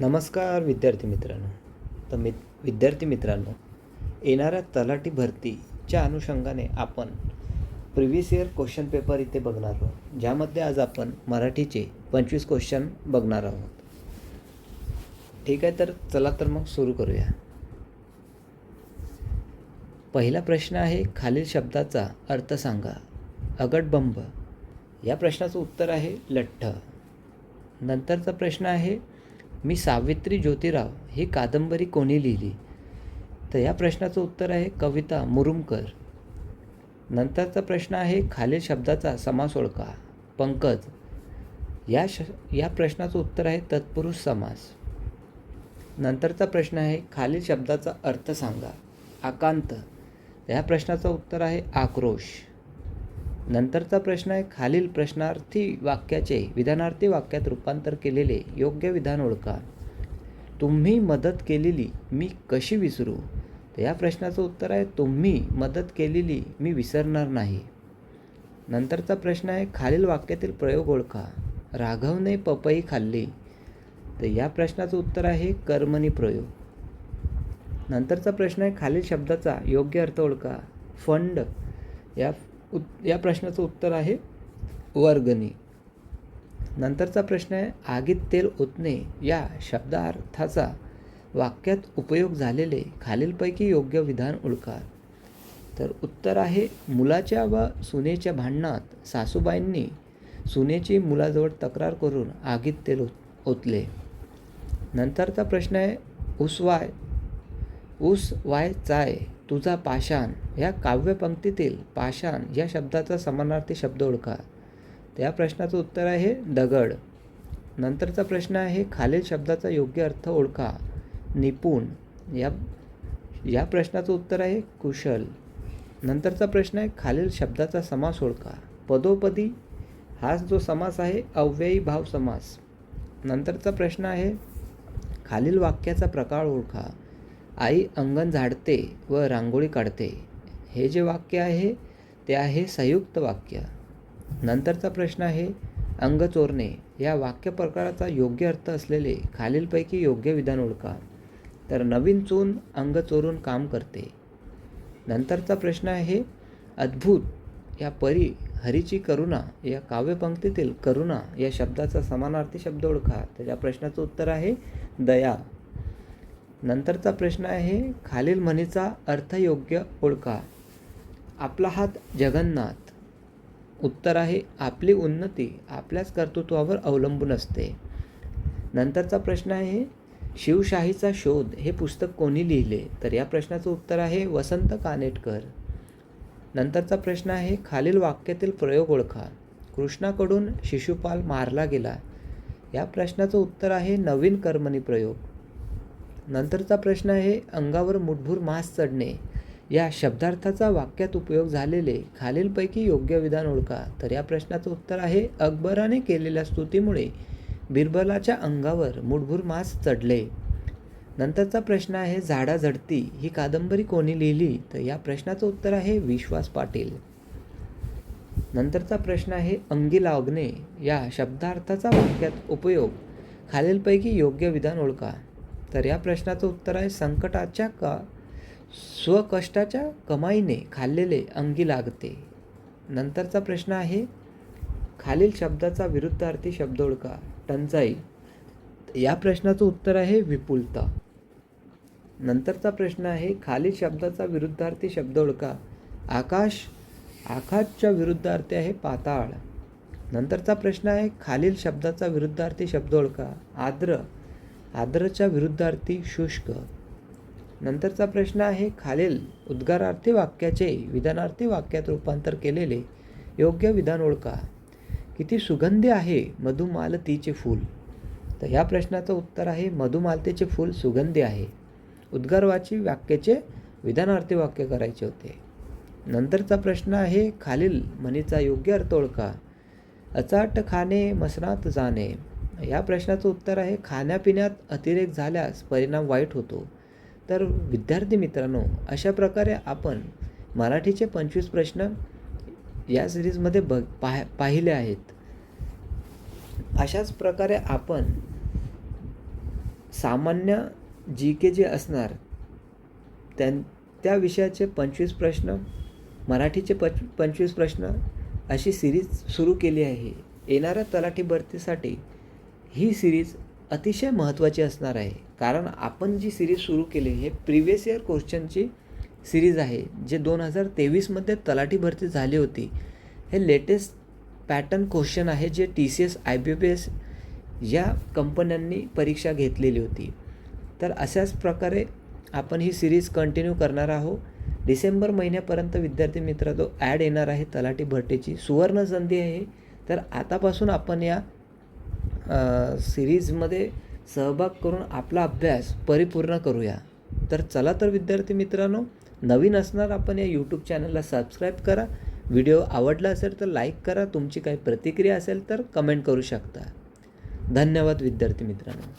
नमस्कार विद्यार्थी मित्रांनो. विद्यार्थी मित्रांनो, येणाऱ्या तलाठी भरतीच्या अनुषंगाने आपण प्रिव्हियस इयर क्वेश्चन पेपर इथे बघणार आहोत, ज्यामध्ये आज आपण मराठीचे 25 क्वेश्चन बघणार आहोत. ठीक आहे, तर चला तर मग सुरू करूया. पहिला प्रश्न आहे, खालील शब्दाचा अर्थ सांगा. अगडबंब या प्रश्नाचं उत्तर आहे लठ्ठ. नंतरचा प्रश्न आहे, मी सावित्री ज्योतिराव ही कादंबरी कोणी लिहिली? तर या प्रश्नाचं उत्तर आहे कविता मुरुमकर. नंतरचा प्रश्न आहे, खालील शब्दाचा समास ओळखा. पंकज या प्रश्नाचं उत्तर आहे तत्पुरुष समास. नंतरचा प्रश्न आहे, खालील शब्दाचा अर्थ सांगा. आकांत या प्रश्नाचं उत्तर आहे आक्रोश. नंतरचा प्रश्न आहे, खालील प्रश्नार्थी वाक्याचे विधानार्थी वाक्यात रूपांतर केलेले योग्य विधान ओळखा. तुम्ही मदत केलेली मी कशी विसरू? तर या प्रश्नाचं उत्तर आहे, तुम्ही मदत केलेली मी विसरणार नाही. नंतरचा प्रश्न आहे, खालील वाक्यातील प्रयोग ओळखा. राघवने पपई खाल्ली. तर या प्रश्नाचं उत्तर आहे कर्मणी प्रयोग. नंतरचा प्रश्न आहे, खालील शब्दाचा योग्य अर्थ ओळखा. फंड या प्रश्नाचं उत्तर आहे वर्गणी. नंतरचा प्रश्न आहे, आगीत तेल ओतणे या शब्दार्थाचा वाक्यात उपयोग झालेले खालीलपैकी योग्य विधान ओळखा. तर उत्तर आहे, मुलाच्या व सुनेच्या भांडणात सासूबाईंनी सुनेची मुलाजवळ तक्रार करून आगीत तेल ओतले. नंतरचा प्रश्न आहे, ऊस वाय चाय तुझा पाषाण या काव्यपंक्तीतील पाषाण या शब्दाचा समानार्थी शब्द ओळखा. त्या प्रश्नाचं उत्तर आहे दगड. नंतरचा प्रश्न आहे, खालील शब्दाचा योग्य अर्थ ओळखा. निपुण या प्रश्नाचं उत्तर आहे कुशल. नंतरचा प्रश्न आहे, खालील शब्दाचा समास ओळखा. पदोपदी हा जो समास आहे अव्ययी भाव समास. नंतरचा प्रश्न आहे, खालील वाक्याचा प्रकार ओळखा. आई अंगण झाडते व रांगोळी काढते. हे जे वाक्य आहे ते आहे संयुक्त वाक्य. नंतरचा प्रश्न आहे, अंग चोरणे या वाक्य प्रकाराचा योग्य अर्थ असलेले खालीलपैकी योग्य विधान ओळखा. तर नवीन चून अंग चोरून काम करते. नंतरचा प्रश्न आहे, अद्भुत या परी हरीची करुणा या काव्यपंक्तीतील करुणा या शब्दाचा समानार्थी शब्द ओळखा. तर या प्रश्नाचं उत्तर आहे दया. नंतरचा प्रश्न आहे, खालील म्हणीचा अर्थयोग्य ओळखा. आपला हात जगन्नाथ. उत्तर आहे, आपली उन्नती आपल्याच कर्तृत्वावर अवलंबून असते. नंतरचा प्रश्न आहे, शिवशाहीचा शोध हे पुस्तक कोणी लिहिले? तर या प्रश्नाचं उत्तर आहे वसंत कानेटकर. नंतरचा प्रश्न आहे, खालील वाक्यातील प्रयोग ओळखा. कृष्णाकडून शिशुपाल मारला गेला. या प्रश्नाचं उत्तर आहे नवीन कर्मणी प्रयोग. नंतरचा प्रश्न आहे, अंगावर मुठभर मांस चढणे या शब्दार्थाचा वाक्यात उपयोग झालेले खालीलपैकी योग्य विधान ओळखा. तर या प्रश्नाचं उत्तर आहे, अकबराने केलेल्या स्तुतीमुळे बिरबलाच्या अंगावर मुठभर मांस चढले. नंतरचा प्रश्न आहे, झाडा झडती ही कादंबरी कोणी लिहिली? तर या प्रश्नाचं उत्तर आहे विश्वास पाटील. नंतरचा प्रश्न आहे, अंगी लागणे या शब्दार्थाचा वाक्यात उपयोग खालीलपैकी योग्य विधान ओळखा. तर या प्रश्नाचं उत्तर आहे, संकटाच्या स्वकष्टाच्या कमाईने खाल्लेले अंगी लागते. नंतरचा प्रश्न आहे, खालील शब्दाचा विरुद्धार्थी शब्द ओळखा. टंचाई या प्रश्नाचं उत्तर आहे विपुलता. नंतरचा प्रश्न आहे, खालील शब्दाचा विरुद्धार्थी शब्द ओळखा. आकाशच्या विरुद्धार्थी आहे पाताळ. नंतरचा प्रश्न आहे, खालील शब्दाचा विरुद्धार्थी शब्द ओळखा. आर्द्रच्या विरुद्धार्थी शुष्क. नंतरचा प्रश्न आहे, खालील उद्गारार्थी वाक्याचे विधानार्थी वाक्यात रूपांतर केलेले योग्य विधान ओळखा. किती सुगंधी आहे मधुमालतीचे फूल. तर या प्रश्नाचं उत्तर आहे मधुमालतीचे फूल सुगंधी आहे. उद्गारवाची वाक्याचे विधानार्थी वाक्य करायचे होते. नंतरचा प्रश्न आहे, खालील म्हणीचा योग्य अर्थ ओळखा. अचाट खाणे मसनात जाणे. या प्रश्नाचं उत्तर आहे, खाण्यापिण्यात अतिरेक झाल्यास परिणाम वाईट होतो. तर विद्यार्थी मित्रांनो, अशा प्रकारे आपण मराठीचे 25 प्रश्न या सिरीजमध्ये पाहिले आहेत. अशाच प्रकारे आपण सामान्य जी के जे असणार त्या विषयाचे 25 प्रश्न, मराठीचे 25 प्रश्न अशी सिरीज सुरू केली आहे. येणाऱ्या तलाठी भरतीसाठी ही सिरीज अतिशय महत्त्वाची असणार आहे. कारण आपण जी सिरीज सुरू केली हे प्रिव्हियस इयर क्वेश्चनची सिरीज आहे, जे 2023मध्ये तलाठी भरती झाली होती. हे लेटेस्ट पॅटर्न क्वेश्चन आहे, जे TCS IBPS या कंपन्यांनी परीक्षा घेतलेली होती. तर अशाच प्रकारे आपण ही सिरीज कंटिन्यू करणार आहोत. डिसेंबर महिन्यापर्यंत विद्यार्थी मित्रांनो ॲड येणार आहे तलाठी भरतीची. सुवर्ण संधी आहे. तर आतापासून आपण या सिरीजमध्ये सहभाग करून आपला अभ्यास परिपूर्ण करूया. तर चला तर विद्यार्थी मित्रांनो, नवीन असणार आपण या यूट्यूब चॅनलला सबस्क्राईब करा. व्हिडिओ आवडला असेल तर लाईक करा. तुमची काही प्रतिक्रिया असेल तर कमेंट करू शकता. धन्यवाद विद्यार्थी मित्रांनो.